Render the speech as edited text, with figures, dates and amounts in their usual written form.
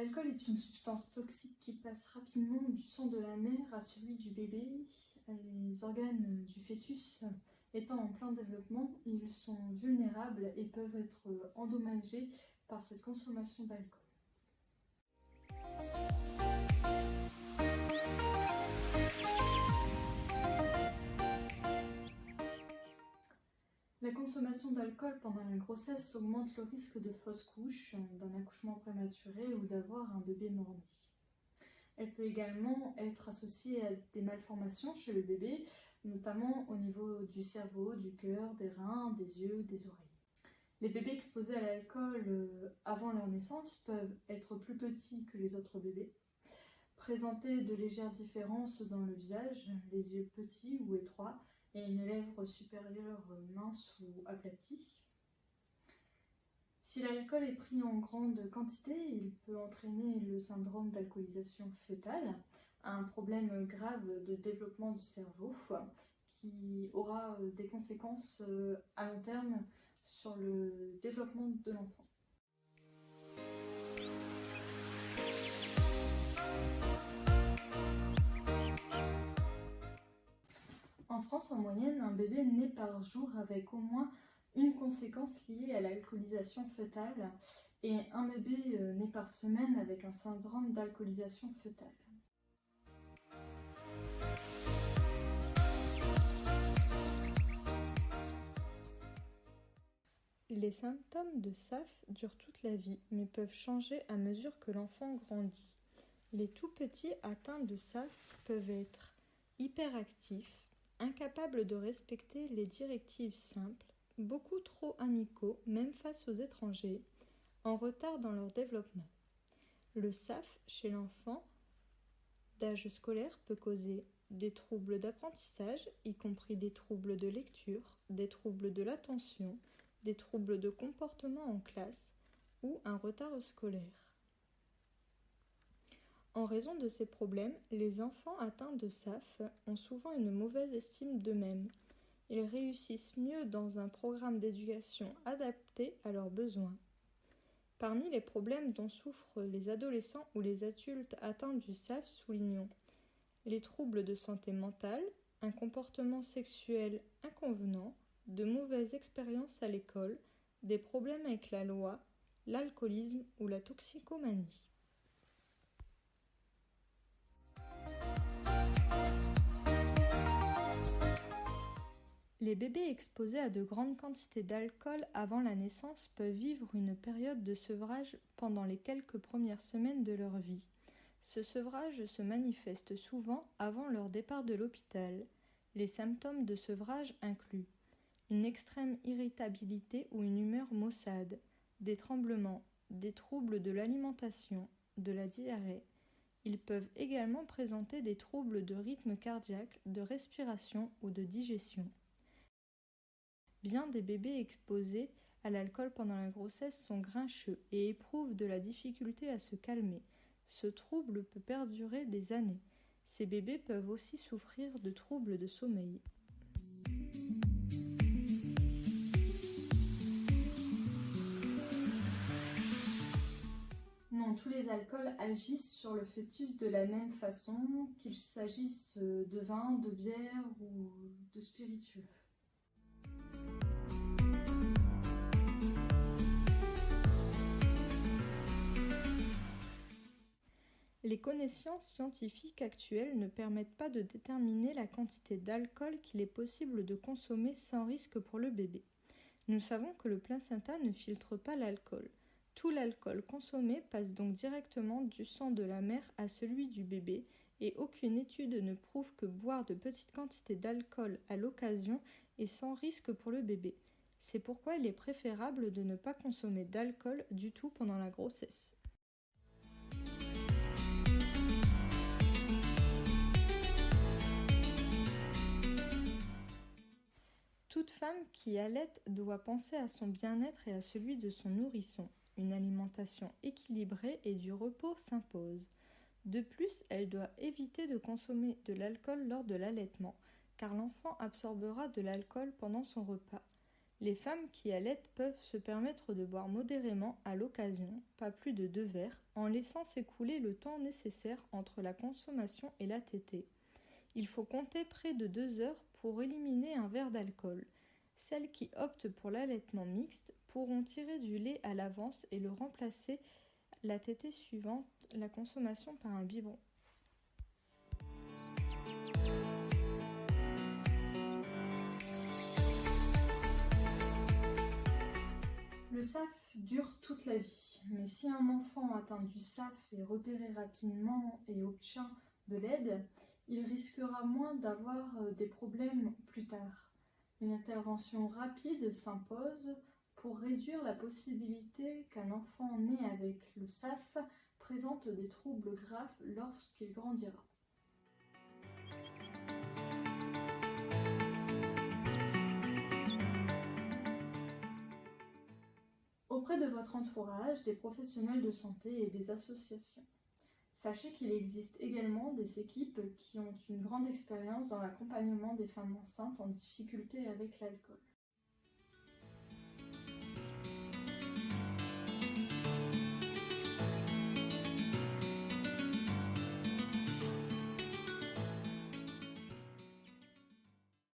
L'alcool est une substance toxique qui passe rapidement du sang de la mère à celui du bébé. Les organes du fœtus étant en plein développement, ils sont vulnérables et peuvent être endommagés par cette consommation d'alcool. La consommation d'alcool pendant la grossesse augmente le risque de fausse couche, d'un accouchement prématuré ou d'avoir un bébé mort-né. Elle peut également être associée à des malformations chez le bébé, notamment au niveau du cerveau, du cœur, des reins, des yeux, des oreilles. Les bébés exposés à l'alcool avant leur naissance peuvent être plus petits que les autres bébés, présenter de légères différences dans le visage, les yeux petits ou étroits et une lèvre supérieure mince ou aplatie. Si l'alcool est pris en grande quantité, il peut entraîner le syndrome d'alcoolisation fœtale, un problème grave de développement du cerveau qui aura des conséquences à long terme sur le développement de l'enfant. En France, en moyenne, un bébé naît par jour avec au moins une conséquence liée à l'alcoolisation fœtale et un bébé né par semaine avec un syndrome d'alcoolisation fœtale. Les symptômes de SAF durent toute la vie, mais peuvent changer à mesure que l'enfant grandit. Les tout-petits atteints de SAF peuvent être hyperactifs, incapables de respecter les directives simples, beaucoup trop amicaux, même face aux étrangers, en retard dans leur développement. Le SAF chez l'enfant d'âge scolaire peut causer des troubles d'apprentissage, y compris des troubles de lecture, des troubles de l'attention, des troubles de comportement en classe ou un retard scolaire. En raison de ces problèmes, les enfants atteints de SAF ont souvent une mauvaise estime d'eux-mêmes. Ils réussissent mieux dans un programme d'éducation adapté à leurs besoins. Parmi les problèmes dont souffrent les adolescents ou les adultes atteints du SAF, soulignons les troubles de santé mentale, un comportement sexuel inconvenant, de mauvaises expériences à l'école, des problèmes avec la loi, l'alcoolisme ou la toxicomanie. Les bébés exposés à de grandes quantités d'alcool avant la naissance peuvent vivre une période de sevrage pendant les quelques premières semaines de leur vie. Ce sevrage se manifeste souvent avant leur départ de l'hôpital. Les symptômes de sevrage incluent une extrême irritabilité ou une humeur maussade, des tremblements, des troubles de l'alimentation, de la diarrhée. Ils peuvent également présenter des troubles de rythme cardiaque, de respiration ou de digestion. Bien des bébés exposés à l'alcool pendant la grossesse sont grincheux et éprouvent de la difficulté à se calmer. Ce trouble peut perdurer des années. Ces bébés peuvent aussi souffrir de troubles de sommeil. Non, tous les alcools agissent sur le fœtus de la même façon, qu'il s'agisse de vin, de bière ou de spiritueux. Les connaissances scientifiques actuelles ne permettent pas de déterminer la quantité d'alcool qu'il est possible de consommer sans risque pour le bébé. Nous savons que le placenta ne filtre pas l'alcool. Tout l'alcool consommé passe donc directement du sang de la mère à celui du bébé et aucune étude ne prouve que boire de petites quantités d'alcool à l'occasion est sans risque pour le bébé. C'est pourquoi il est préférable de ne pas consommer d'alcool du tout pendant la grossesse. Toute femme qui allaite doit penser à son bien-être et à celui de son nourrisson. Une alimentation équilibrée et du repos s'impose. De plus, elle doit éviter de consommer de l'alcool lors de l'allaitement, car l'enfant absorbera de l'alcool pendant son repas. Les femmes qui allaitent peuvent se permettre de boire modérément à l'occasion, pas plus de 2 verres, en laissant s'écouler le temps nécessaire entre la consommation et la tétée. Il faut compter près de 2 heures pour éliminer un verre d'alcool. Celles qui optent pour l'allaitement mixte pourront tirer du lait à l'avance et le remplacer la tétée suivante la consommation par un biberon. Le SAF dure toute la vie, mais si un enfant atteint du SAF est repéré rapidement et obtient de l'aide, il risquera moins d'avoir des problèmes plus tard. Une intervention rapide s'impose pour réduire la possibilité qu'un enfant né avec le SAF présente des troubles graves lorsqu'il grandira. Auprès de votre entourage, des professionnels de santé et des associations. Sachez qu'il existe également des équipes qui ont une grande expérience dans l'accompagnement des femmes enceintes en difficulté avec l'alcool.